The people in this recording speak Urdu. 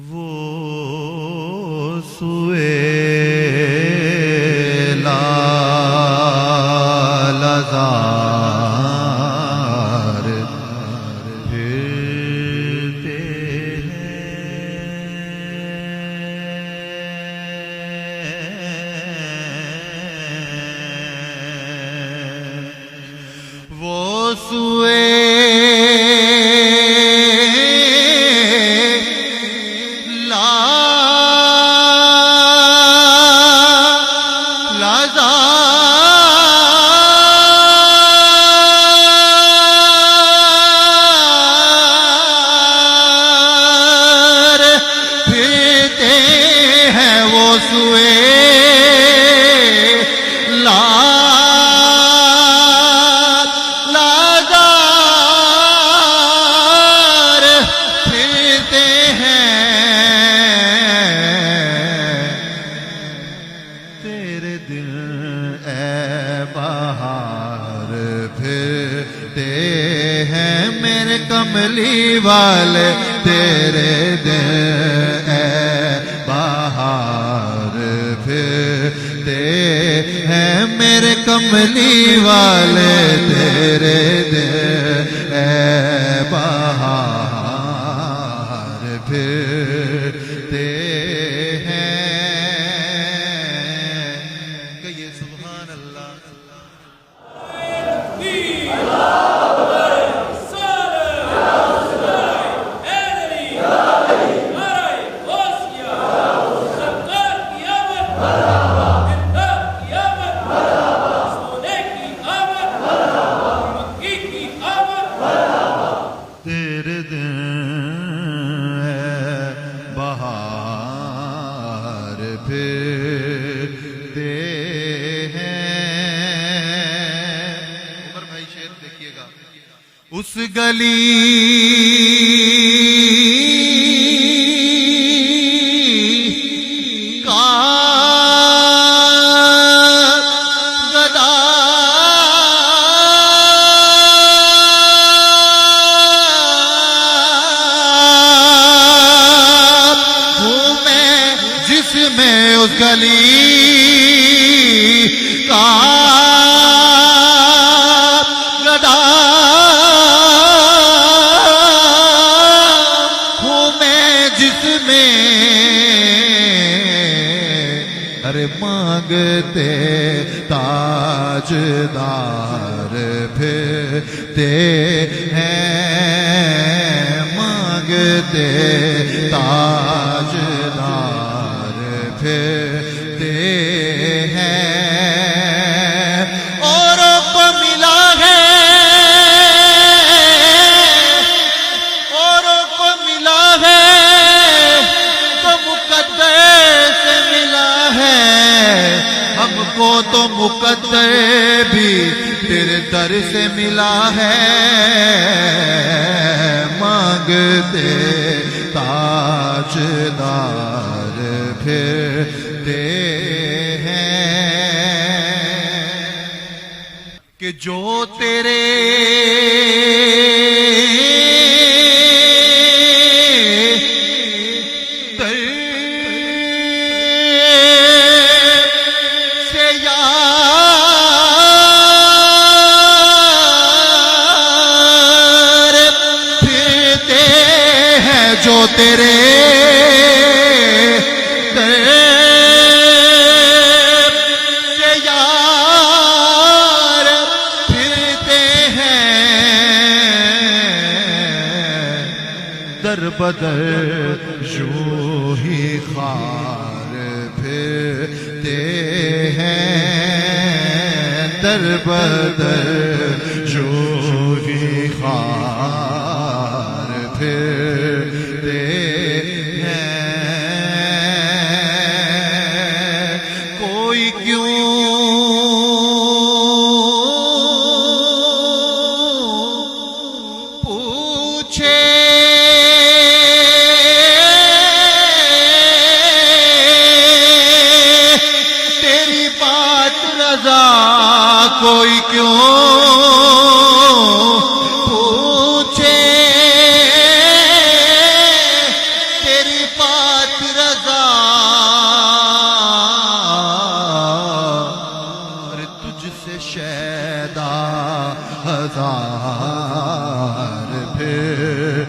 وہ سوئے لالزار پھرتے ہیں وہ سوئے کملی والے تیرے دل اے بہار پھرتے ہیں میرے کملی والے تیرے دل اے بہار پھرتے ہیں کہیے سبحان اللہ اس گلی کا گدا ہوں میں جس میں اس گلی کا مانگتے تاجدار پھرتے ہیں مانگتے تاجدار پھرتے ہیں اوروں کو ملا ہے اوروں کو ملا ہے تو مقدر سے ملا ہے ہم کو تو مقدر بھی تیرے در سے ملا ہے مانگتے تاجدار پھرتے ہیں کہ جو تیرے جو تیرے سے یار پھرتے ہیں در بدر یوں ہی خار پھرتے ہیں در بدر یوں ہی خار پھرتے ہیں کوئی کیوں پوچھے تیری بات رضا کوئی کیوں پوچھے صفات رضا اور تجھ سے شیدا ہزار پھر